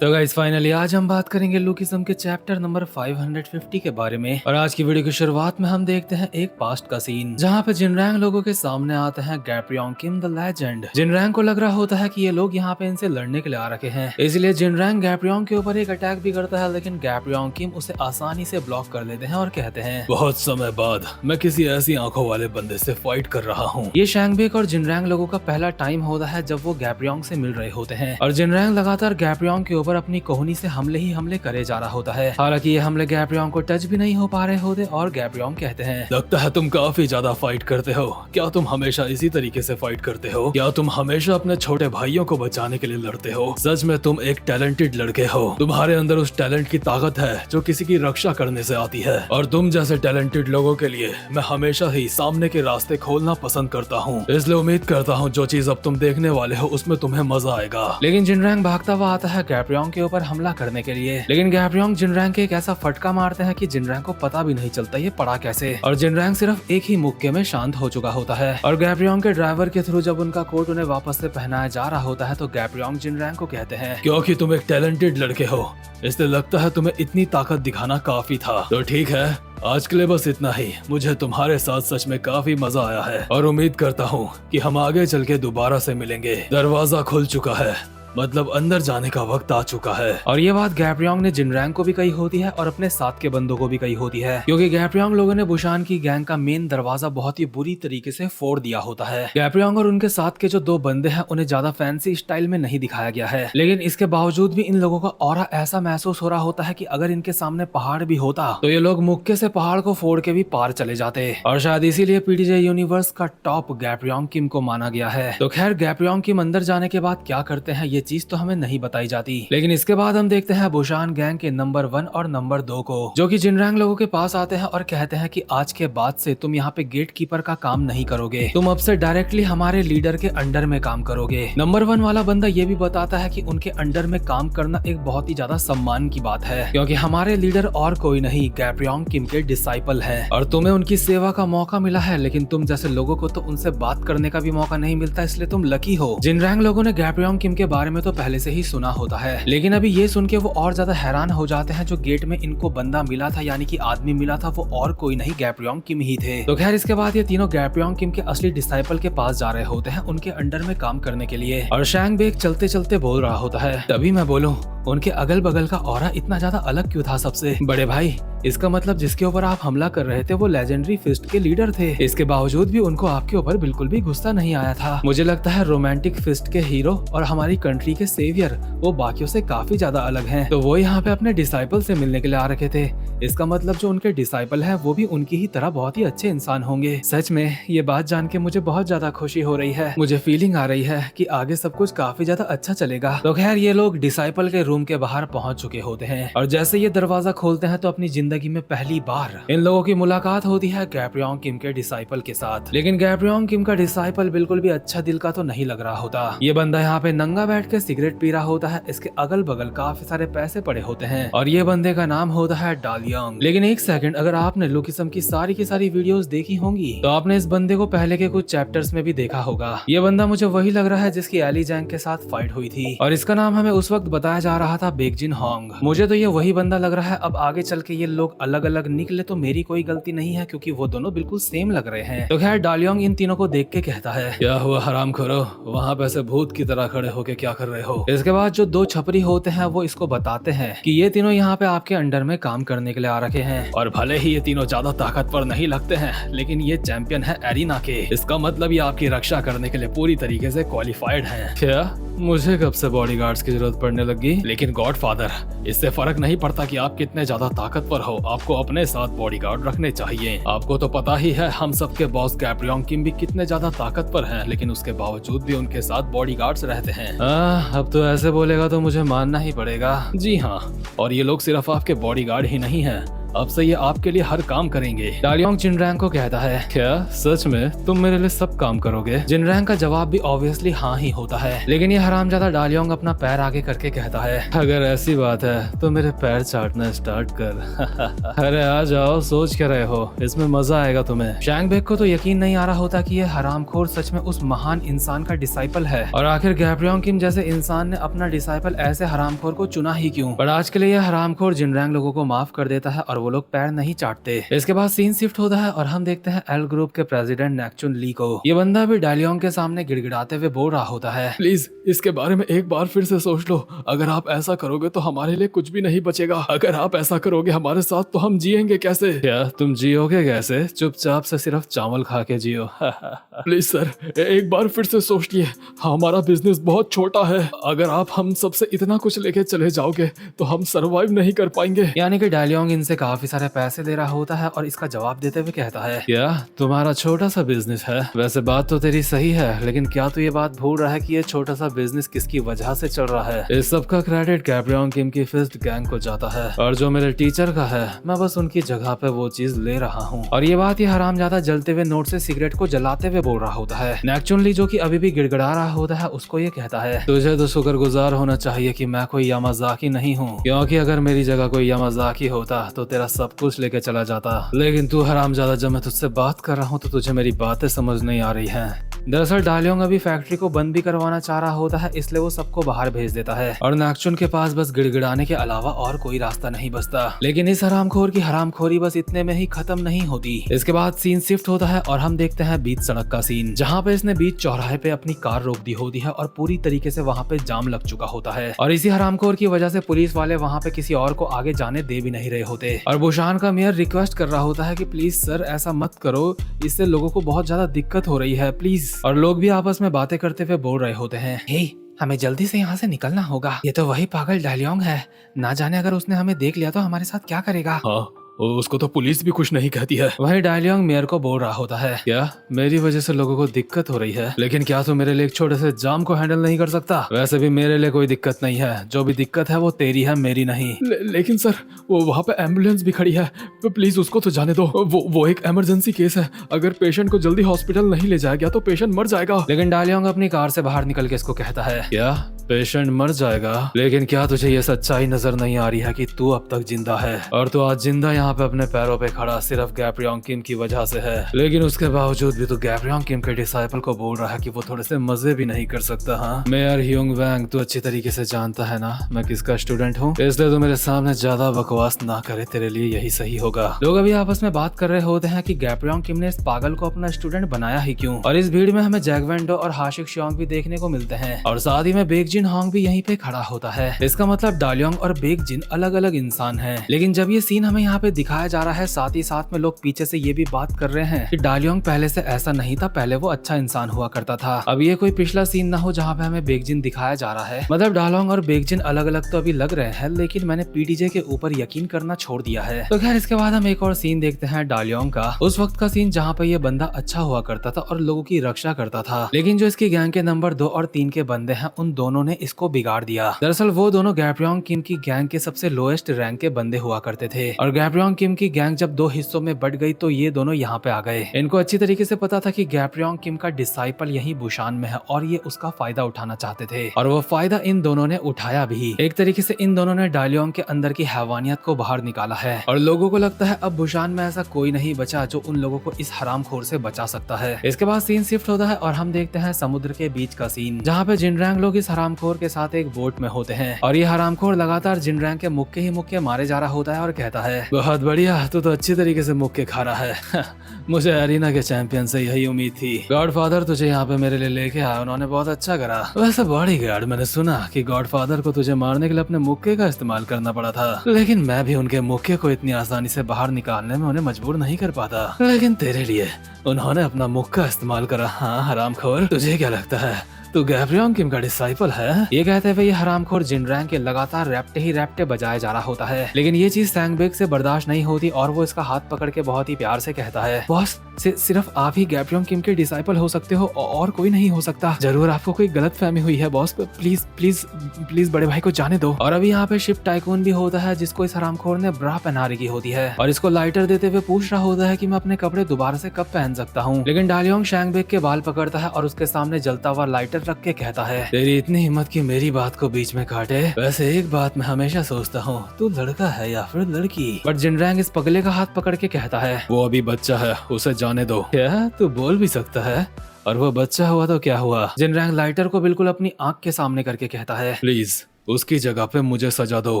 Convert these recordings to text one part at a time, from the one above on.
तो guys finally आज हम बात करेंगे लुकिज्म के चैप्टर नंबर 550 के बारे में। और आज की वीडियो की शुरुआत में हम देखते हैं एक पास्ट का सीन जहाँ पे जिनरैंग लोगों के सामने आते हैं गैप्रियोंग किम द लेजेंड। जिनरैंग को लग रहा होता है कि ये लोग यहाँ पे इनसे लड़ने के लिए आ रखे हैं, इसलिए जिनरैंग गैप्रियोंग के ऊपर एक अटैक भी करता है, लेकिन गैप्रियोंग किम उसे आसानी से ब्लॉक कर लेते हैं और कहते हैं बहुत समय बाद मैं किसी ऐसी आंखों वाले बंदे से फाइट कर रहा हूँ। ये शैंगबेक और जिनरैंग लोगों का पहला टाइम होता है जब वो गैप्रियोंग से मिल रहे होते हैं और जिनरैंग लगातार गैप्रियोंग के ऊपर अपनी कोहनी से हमले ही हमले करे जा रहा होता है। हालांकि ये हमले गैप्रियोंग को टच भी नहीं हो पा रहे होते और गैप्रियोंग कहते हैं लगता है तुम काफी ज्यादा फाइट करते हो। क्या तुम हमेशा इसी तरीके से फाइट करते हो? क्या तुम हमेशा अपने छोटे भाइयों को बचाने के लिए लड़ते हो? सच में तुम एक टैलेंटेड लड़के हो। तुम्हारे अंदर उस टैलेंट की ताकत है जो किसी की रक्षा करने से आती है और तुम जैसे टैलेंटेड लोगों के लिए मैं हमेशा ही सामने के रास्ते खोलना पसंद करता हूँ। इसलिए उम्मीद करता हूँ जो चीज अब तुम देखने वाले हो उसमें तुम्हें मजा आएगा। लेकिन जिनरैंग भागता हुआ आता है गैप्रियोंग के ऊपर हमला करने के लिए, लेकिन गैप्रियोंग जिनरैंग के एक ऐसा फटका मारते हैं कि जिनरैंग को पता भी नहीं चलता ये पड़ा कैसे, और जिनरैंग सिर्फ एक ही मुक्के में शांत हो चुका होता है। और गैप्रियोंग के ड्राइवर के थ्रू जब उनका कोट उन्हें वापस से पहनाया जा रहा होता है तो गैप्रियोंग जिनरैंग को कहते हैं क्योंकि तुम एक टैलेंटेड लड़के हो इसलिए लगता है तुम्हें इतनी ताकत दिखाना काफी था। तो ठीक है, आज के लिए बस इतना ही। मुझे तुम्हारे साथ सच में काफी मजा आया है और उम्मीद करता हूँ कि हम आगे चल के दोबारा से मिलेंगे। दरवाजा खुल चुका है, मतलब अंदर जाने का वक्त आ चुका है। और ये बात गैप्रियोंग ने जिनरैंग को भी कही होती है और अपने साथ के बंदों को भी कही होती है, क्योंकि गैप्रियोंग लोगों ने बुशान की गैंग का मेन दरवाजा बहुत ही बुरी तरीके से फोड़ दिया होता है। गैप्रियोंग और उनके साथ के जो दो बंदे हैं उन्हें ज्यादा फैंसी स्टाइल में नहीं दिखाया गया है, लेकिन इसके बावजूद भी इन लोगों का ऑरा ऐसा महसूस हो रहा होता है कि अगर इनके सामने पहाड़ भी होता तो ये लोग मुक्के से पहाड़ को फोड़ के भी पार चले जाते। और शायद इसीलिए पीटीजे यूनिवर्स का टॉप गैप्रियोंग किम को माना गया है। तो खैर गैप्रियोंग किम अंदर जाने के बाद क्या करते हैं ये चीज तो हमें नहीं बताई जाती, लेकिन इसके बाद हम देखते हैं बुशान गैंग के नंबर 1 और नंबर 2 को, जो कि जिनरैंग लोगों के पास आते हैं और कहते हैं कि आज के बाद से तुम यहाँ पे गेट कीपर का काम नहीं करोगे, तुम अब से डायरेक्टली हमारे लीडर के अंडर में काम करोगे। नंबर 1 वाला बंदा ये भी बताता है कि उनके अंडर में काम करना एक बहुत ही ज्यादा सम्मान की बात है, क्योंकि हमारे लीडर और कोई नहीं गैप्रियोंग किम के डिसाइपल है और तुम्हें उनकी सेवा का मौका मिला है, लेकिन तुम जैसे लोगों को तो उनसे बात करने का भी मौका नहीं मिलता, इसलिए तुम लकी हो। जिनरैंग लोगों ने गैप्रियोंग किम के बारे में तो पहले से ही सुना होता है, लेकिन अभी ये सुन के वो और ज्यादा हैरान हो जाते हैं। जो गेट में इनको बंदा मिला था यानी कि आदमी मिला था वो और कोई नहीं गैप्रियोंग किम ही थे। तो खैर इसके बाद ये तीनों गैप्रियोंग किम के असली डिसाइपल के पास जा रहे होते हैं उनके अंडर में काम करने के लिए, और शैंगबेक चलते चलते बोल रहा होता है तभी मैं बोलूं उनके अगल बगल का ऑरा इतना ज्यादा अलग क्यों था सबसे? बड़े भाई, इसका मतलब जिसके ऊपर आप हमला कर रहे थे वो लेजेंडरी फिस्ट के लीडर थे, इसके बावजूद भी उनको आपके ऊपर बिल्कुल भी गुस्सा नहीं आया था। मुझे लगता है रोमांटिक फिस्ट के हीरो और हमारी कंट्री के सेवियर वो बाकियों से काफी ज्यादा अलग हैं, तो वो यहाँ पे अपने डिसाइपल से मिलने के लिए आ रखे थे। इसका मतलब जो उनके डिसाइपल है वो भी उनकी ही तरह बहुत ही अच्छे इंसान होंगे। सच में ये बात जान के मुझे बहुत ज्यादा खुशी हो रही है। मुझे फीलिंग आ रही है कि आगे सब कुछ काफी ज्यादा अच्छा चलेगा। तो खैर ये लोग डिसाइपल के रूम के बाहर पहुंच चुके होते हैं और जैसे ये दरवाजा खोलते हैं तो अपनी जिंदगी में पहली बार इन लोगों की मुलाकात होती है गैप्रियोंग किम के डिसाइपल के साथ। लेकिन गैप्रियोंग किम का डिसाइपल बिल्कुल भी अच्छा दिल का तो नहीं लग रहा होता। ये बंदा यहाँ पे नंगा बैठ के सिगरेट पी रहा होता है, इसके अगल बगल काफी सारे पैसे पड़े होते हैं और ये बंदे का नाम होता है डालियांग। लेकिन एक सेकंड, अगर आपने लुकिज्म की सारी वीडियोस देखी होंगी तो आपने इस बंदे को पहले के कुछ चैप्टर्स में भी देखा होगा। ये बंदा मुझे वही लग रहा है जिसकी एली जैंग के साथ फाइट हुई थी और इसका नाम हमें उस वक्त बताया जा रहा था बेकजिन होंग। मुझे तो ये वही बंदा लग रहा है। अब आगे चल के ये लोग अलग अलग निकले तो मेरी कोई गलती नहीं है क्योंकि वो दोनों बिल्कुल सेम लग रहे हैं। तो खैर डालियांग इन तीनों को देख के कहता है क्या हुआ हरामखोरो, वहाँ पे ऐसे भूत की तरह खड़े होके क्या कर रहे हो? इसके बाद जो दो छपरी होते हैं वो इसको बताते हैं कि ये तीनों यहाँ पे आपके अंडर में काम करने के लिए आ रखे हैं और भले ही ये तीनों ज्यादा ताकतवर नहीं लगते हैं लेकिन ये चैंपियन है एरिना के, इसका मतलब ये आपकी रक्षा करने के लिए पूरी तरीके से क्वालिफाइड हैं। क्या मुझे कब से बॉडीगार्ड्स की जरूरत पड़ने लगी? लेकिन गॉडफादर, इससे फर्क नहीं पड़ता कि आप कितने ज्यादा ताकतवर हो, आपको अपने साथ बॉडीगार्ड रखने चाहिए। आपको तो पता ही है हम सबके बॉस गैप्रियोंग किम भी कितने ज्यादा ताकतवर हैं, लेकिन उसके बावजूद भी उनके साथ बॉडीगार्ड्स रहते हैं। अब तो ऐसे बोलेगा तो मुझे मानना ही पड़ेगा। जी हाँ, और ये लोग सिर्फ आपके बॉडीगार्ड ही नहीं है, अब से ये आपके लिए हर काम करेंगे। डालियोंग जिनरैंग को कहता है, क्या सच में तुम मेरे लिए सब काम करोगे? जिनरैंग का जवाब भी ऑब्वियसली हाँ ही होता है, लेकिन ये हरामजादा डालियोंग अपना पैर आगे करके कहता है, अगर ऐसी बात है तो मेरे पैर चाटना स्टार्ट कर। अरे आ जाओ, सोच क्या रहे हो, इसमें मजा आएगा तुम्हें। शैंगबेक को तो यकीन नहीं आ रहा होता कि ये हरामखोर सच में उस महान इंसान का डिसाइपल है, और आखिर गैब्रियोंग किम जैसे इंसान ने अपना डिसाइपल ऐसे हरामखोर को चुना ही क्यों। पर आज के लिए यह हरामखोर जिनरैंग लोगों को माफ कर देता है और वो लोग पैर नहीं चाटते। इसके बाद सीन शिफ्ट होता है और हम देखते हैं एल ग्रुप के प्रेसिडेंट नैक्चुन ली को। ये बंदा भी डालियोंग के सामने गिड़गिड़ाते हुए बोल रहा होता है, प्लीज इसके बारे में एक बार फिर से सोच लो। अगर आप ऐसा करोगे तो हमारे लिए कुछ भी नहीं बचेगा। अगर आप ऐसा करोगे हमारे साथ तो हम जिएंगे कैसे? क्या तुम जियोगे कैसे? चुपचाप से सिर्फ चावल खा के जियो। प्लीज सर, एक बार फिर से सोचिए, हमारा बिजनेस बहुत छोटा है। अगर आप हम सबसे इतना कुछ लेके चले जाओगे तो हम सरवाइव नहीं कर पाएंगे। यानी कि डालियोंग इनसे काफी सारे पैसे ले रहा होता है और इसका जवाब देते हुए कहता है, क्या तुम्हारा छोटा सा बिजनेस है? वैसे बात तो तेरी सही है, लेकिन क्या तू ये बात भूल रहा है कि ये छोटा सा बिजनेस किसकी वजह से चल रहा है? इस सब का क्रेडिट गैब्रियोंग किम की फिस्ट गैंग को जाता है, और जो मेरे टीचर का है मैं बस उनकी जगह पे वो चीज ले रहा हूँ। और ये बात ये हरामजादा जलते हुए नोट से सिगरेट को जलाते हुए बोल रहा होता है। नैक्चुन ली जो कि अभी भी गिड़गिड़ा रहा होता है उसको ये कहता है, तुझे तो शुक्रगुजार होना चाहिए कि मैं कोई यामाजाकी नहीं हूँ, क्योंकि अगर मेरी जगह कोई यामाजाकी होता तो तेरा सब कुछ लेके चला जाता। लेकिन तू हरामजादा, जब मैं तुझसे बात कर रहा हूँ तो तुझे मेरी बातें समझ नहीं आ रही हैं। दरअसल डालियोंग अभी फैक्ट्री को बंद भी करवाना चाह रहा होता है, इसलिए वो सबको बाहर भेज देता है और नैक्चुन के पास बस गिड़गिड़ाने के अलावा और कोई रास्ता नहीं बचता। लेकिन इस हरामखोर की हरामखोरी बस इतने में ही खत्म नहीं होती। इसके बाद सीन शिफ्ट होता है और हम देखते हैं बीच सड़क का सीन, जहाँ पे इसने बीच चौराहे पे अपनी कार रोक दी होती है और पूरी तरीके से वहाँ पे जाम लग चुका होता है। और इसी हरामखोर की वजह से पुलिस वाले वहाँ पे किसी और को आगे जाने दे भी नहीं रहे होते। और बुशान का मेयर रिक्वेस्ट कर रहा होता है कि प्लीज सर ऐसा मत करो, इससे लोगों को बहुत ज्यादा दिक्कत हो रही है, प्लीज। और लोग भी आपस में बातें करते हुए बोल रहे होते हैं, हे हमें जल्दी से यहाँ से निकलना होगा, ये तो वही पागल डालियोंग है, ना जाने अगर उसने हमें देख लिया तो हमारे साथ क्या करेगा। हाँ, उसको तो पुलिस भी कुछ नहीं कहती है। वही डालियोंग मेयर को बोल रहा होता है, क्या मेरी वजह से लोगों को दिक्कत हो रही है, लेकिन क्या तू मेरे लिए एक छोटे से जाम को हैंडल नहीं कर सकता? वैसे भी मेरे लिए कोई दिक्कत नहीं है, जो भी दिक्कत है वो तेरी है, मेरी नहीं। लेकिन सर वो वहाँ पे एम्बुलेंस भी खड़ी है, प्लीज उसको तो जाने दो, वो एक इमरजेंसी केस है, अगर पेशेंट को जल्दी हॉस्पिटल नहीं ले जाया गया तो पेशेंट मर जाएगा। लेकिन डालियोंग अपनी कार से बाहर निकल के इसको कहता है, क्या पेशेंट मर जाएगा? लेकिन क्या तुझे ये सच्चाई नजर नहीं आ रही है कि तू अब तक जिंदा है, और तू आज जिंदा यहाँ पे अपने पैरों पे खड़ा सिर्फ गैब्रियोंग किम की वजह से है। लेकिन उसके बावजूद भी तू गैब्रियोंग किम के डिसाइपल को बोल रहा है कि वो थोड़े से मजे भी नहीं कर सकता। हाँ मेयर ह्यूंग वैंग, तू अच्छी तरीके से जानता है ना मैं किसका स्टूडेंट हूँ, इसलिए तू मेरे सामने ज्यादा बकवास ना करे, तेरे लिए यही सही होगा। लोग अभी आपस में बात कर रहे होते हैं कि गैब्रियोंग किम ने इस पागल को अपना स्टूडेंट बनाया ही क्यों। और इस भीड़ में हमें जैक वेंडो और हाशिक श्योंग भी देखने को मिलते हैं, और साथ ही में बेक जिन होंग भी यहीं पे खड़ा होता है। इसका मतलब डालियोंग और बेक जिन अलग अलग इंसान हैं। लेकिन जब ये सीन हमें यहाँ पे दिखाया जा रहा है, साथ ही साथ में लोग पीछे से ये भी बात कर रहे हैं कि डालियोंग पहले से ऐसा नहीं था, पहले वो अच्छा इंसान हुआ करता था। अब ये कोई पिछला सीन ना हो जहाँ पे हमें बेक जिन दिखाया जा रहा है। मतलब डालियोंग और बेक जिन अलग अलग तो अभी लग रहे हैं, लेकिन मैंने पीटीजे के ऊपर यकीन करना छोड़ दिया है। तो खैर इसके बाद हम एक और सीन देखते हैं डालियोंग का, उस वक्त का सीन जहाँ पे ये बंदा अच्छा हुआ करता था और लोगों की रक्षा करता था। लेकिन जो इसकी गैंग के नंबर 2 और 3 के बंदे हैं, उन दोनों ने इसको बिगाड़ दिया। दरअसल वो दोनों गैब्रियोंग किम की गैंग के सबसे लोएस्ट रैंक के बंदे हुआ करते थे, और गैब्रियोंग किम की गैंग जब 2 हिस्सों में बढ़ गई तो ये दोनों यहाँ पे आ गए। इनको अच्छी तरीके से पता था कि गैब्रियोंग किम का डिसाइपल यही बुशान में है और ये उसका फायदा उठाना चाहते थे, और वो फायदा इन दोनों ने उठाया भी। एक तरीके से इन दोनों ने डालियोंग के अंदर की हैवानियत को बाहर निकाला है, और लोगों को लगता है अब बुशान में ऐसा कोई नहीं बचा जो उन लोगों को इस हरामखोर से बचा सकता है। इसके बाद सीन शिफ्ट होता है और हम देखते हैं समुद्र के बीच का सीन, जहाँ पे जिनरैंग लोग इस हरामखोर के साथ एक बोट में होते हैं, और ये हरामखोर लगातार जिनरैंग के मुक्के ही मुक्के मारे जा रहा होता है और कहता है, बहुत बढ़िया, तू तो अच्छी तरीके से मुक्के खा रहा है। मुझे अरीना के चैंपियन से यही उम्मीद थी। गॉडफादर तुझे यहाँ पे मेरे लिए लेके आया, उन्होंने बहुत अच्छा करा। वैसे बॉडीगार्ड, मैंने सुना कि गॉडफादर को तुझे मारने के लिए अपने मुक्के का इस्तेमाल करना पड़ा था, लेकिन मैं भी उनके मुक्के को इतनी आसानी से बाहर निकालने में उन्हें मजबूर नहीं कर पाता, लेकिन तेरे लिए उन्होंने अपना मुक्का इस्तेमाल करा। हाँ हरामखोर, तुझे क्या लगता है तू गैब्रियन किम का डिसाइपल है? ये कहते हुए ये हरामखोर जिनरैंग के लगातार रैप्टे बजाए जा रहा होता है, लेकिन ये चीज सैंगबेक से बर्दाश्त नहीं होती और वो इसका हाथ पकड़ के बहुत ही प्यार से कहता है, बॉस सिर्फ आप ही गैब्रियन किम के डिसाइपल हो सकते हो और कोई नहीं हो सकता। जरूर आपको कोई गलतफहमी हुई है बॉस, प्लीज प्लीज प्लीज बड़े भाई को जाने दो। और अभी यहाँ पे शिप टाइकून भी होता है जिसको इस हरामखोर ने ब्रा पहना रखी होती है और इसको लाइटर देते हुए पूछ रहा होता है कि मैं अपने कपड़े दोबारा से कब पहन सकता हूँ। लेकिन डालियोंग सैंगबेक के बाल पकड़ता है और उसके सामने जलता हुआ लाइटर रख के कहता है, तेरी इतनी हिम्मत की मेरी बात को बीच में काटे। वैसे एक बात मैं हमेशा सोचता हूँ, तू लड़का है या फिर लड़की? बट जिनरैंग इस पगले का हाथ पकड़ के कहता है, वो अभी बच्चा है, उसे जाने दो। क्या तू बोल भी सकता है? और वो बच्चा हुआ तो क्या हुआ? जिनरैंग लाइटर को बिल्कुल अपनी आंख के सामने करके कहता है, प्लीज उसकी जगह पे मुझे सजा दो।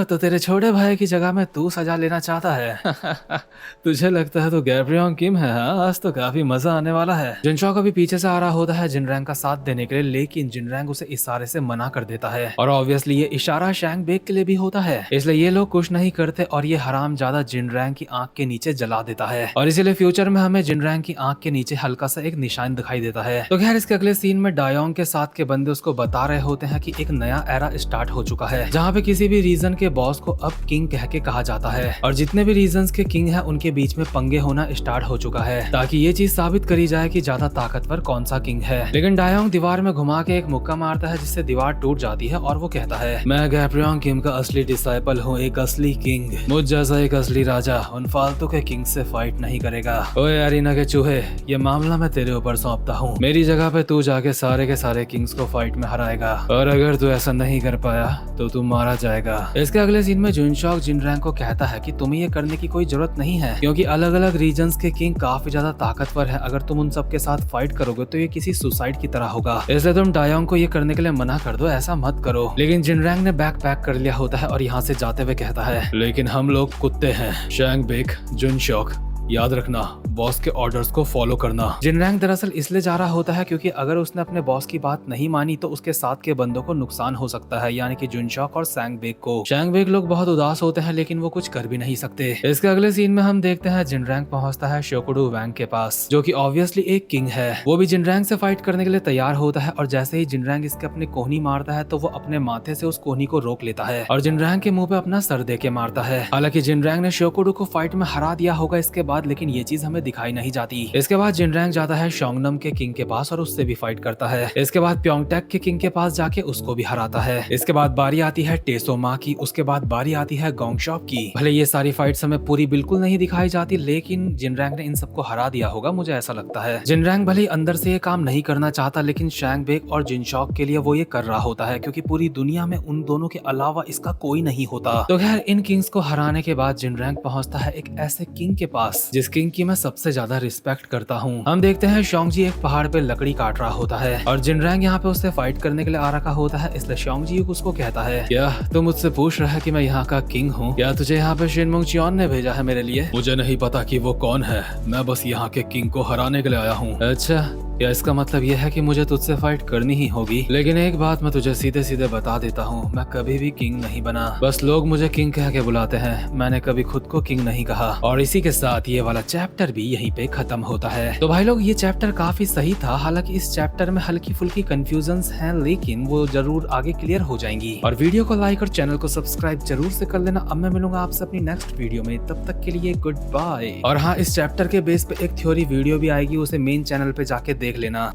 तो तेरे छोटे भाई की जगह में तू सजा लेना चाहता है? तुझे लगता है तो गैब्रियन किम है? हाँ, आज तो काफी मजा आने वाला है। जिनशॉक अभी पीछे से आ रहा होता है जिनरैंग का साथ देने के लिए, लेकिन जिनरैंग उसे इशारे से मना कर देता है और ऑब्वियसली ये इशारा सैंगबेक के लिए भी होता है, इसलिए ये लोग कुछ नहीं करते और ये हरामजादा जिनरैंग की आंख के नीचे जला देता है और इसीलिए फ्यूचर में हमें जिनरैंग की आंख के नीचे हल्का सा एक निशान दिखाई देता है। तो खैर इसके अगले सीन में डायोंग के साथ के बंदे उसको बता रहे होते हैं कि एक नया एरा स्टार्ट हो चुका है जहाँ पे किसी भी रीजन के बॉस को अब किंग कह के कहा जाता है और जितने भी रीजन्स के किंग हैं उनके बीच में पंगे होना स्टार्ट हो चुका है ताकि ये चीज साबित करी जाए कि ज्यादा ताकतवर कौन सा किंग है। लेकिन डायोंग दीवार में घुमा के एक मुक्का मारता है जिससे दीवार टूट जाती है और वो कहता है, मैं गैब्रियन किम का असली डिसाइपल हूँ, एक असली किंग। मुझ जैसा एक असली राजा उन फालतू के किंग से फाइट नहीं करेगा। ओए अरीना के चूहे, ये मामला मैं तेरे ऊपर सौंपता हूँ। मेरी जगह पे तू जाके सारे के सारे किंग्स को फाइट में हराएगा और अगर तू ऐसा नहीं कर पाया तो तू मारा जाएगा। इसके अगले सीन में जुनशॉक जिनरैंग को कहता है कि तुम्हें ये करने की कोई जरूरत नहीं है क्योंकि अलग अलग रीजन्स के किंग काफी ज्यादा ताकतवर है। अगर तुम उन सब के साथ फाइट करोगे तो ये किसी सुसाइड की तरह होगा, इसलिए तुम डायोंग को ये करने के लिए मना कर दो, ऐसा मत करो। लेकिन जिनरैंग ने बैग पैक कर लिया होता है और यहाँ से जाते हुए कहता है, लेकिन हम लोग कुत्ते हैं। सैंगबेक, जुनशॉक, याद रखना बॉस के ऑर्डर्स को फॉलो करना। जिनरैंग दरअसल इसलिए जा रहा होता है क्योंकि अगर उसने अपने बॉस की बात नहीं मानी तो उसके साथ के बंदों को नुकसान हो सकता है, यानी कि जुनशॉक और सैंगबेक को। सैंगबेक लोग बहुत उदास होते हैं लेकिन वो कुछ कर भी नहीं सकते। इसके अगले सीन में हम देखते हैं जिनरैंग पहुंचता है शोकुडू वैंग के पास जो कि ऑब्वियसली एक किंग है। वो भी जिनरैंग से फाइट करने के लिए तैयार होता है और जैसे ही जिनरैंग इसके अपने कोहनी मारता है तो वो अपने माथे से उस कोहनी को रोक लेता है और जिनरैंग के मुंह पे अपना सर दे के मारता है। हालांकि जिनरैंग ने शोकुडू को फाइट में हरा दिया होगा इसके बाद, लेकिन ये चीज हमें दिखाई नहीं जाती। इसके बाद जिनरैंग जाता है शोंगनम के किंग के पास और उससे भी फाइट करता है। इसके बाद प्योंगटैक के किंग के पास जाके उसको भी हराता है। इसके बाद बारी आती है टेसोमा की, उसके बाद बारी आती है गोंगशॉप की। भले ये सारी फाइट्स हमें पूरी बिल्कुल नहीं दिखाई जाती लेकिन जिनरैंग ने इन सबको हरा दिया होगा, मुझे ऐसा लगता है। जिनरैंग भले अंदर से ये काम नहीं करना चाहता लेकिन सैंगबेक और जिनशॉक के लिए वो ये कर रहा होता है क्योंकि पूरी दुनिया में उन दोनों के अलावा इसका कोई नहीं होता। तो खैर इन किंग्स को हराने के बाद जिनरैंग पहुंचता है एक ऐसे किंग के पास जिस किंग की मैं सबसे ज्यादा रिस्पेक्ट करता हूँ। हम देखते हैं शोंगजी एक पहाड़ पे लकड़ी काट रहा होता है और जिनरैंग यहाँ पे उससे फाइट करने के लिए आ रखा होता है, इसलिए शोंगजी उसको कहता है, क्या तुम मुझसे पूछ रहा है कि मैं यहाँ का किंग हूँ? क्या तुझे यहाँ पे शिनमुंग चियोन ने भेजा है मेरे लिए? मुझे नहीं पता कि वो कौन है, मैं बस यहाँ के किंग को हराने के लिए आया हूँ। अच्छा, या इसका मतलब यह है कि मुझे तुझसे फाइट करनी ही होगी। लेकिन एक बात मैं तुझे सीधे सीधे बता देता हूँ, मैं कभी भी किंग नहीं बना, बस लोग मुझे किंग कह के बुलाते हैं, मैंने कभी खुद को किंग नहीं कहा। और इसी के साथ ये वाला चैप्टर भी यहीं पे खत्म होता है। तो भाई लोग ये चैप्टर काफी सही था, हालांकि इस चैप्टर में हल्की फुल्की कंफ्यूजन्स हैं लेकिन वो जरूर आगे क्लियर हो जाएंगी। और वीडियो को लाइक और चैनल को सब्सक्राइब जरूर से कर लेना। अब मैं मिलूंगा आपसे अपनी नेक्स्ट वीडियो में, तब तक के लिए गुड बाय। और हाँ, इस चैप्टर के बेस पे एक थ्योरी वीडियो भी आएगी, उसे मेन चैनल पे जाके देख लेना।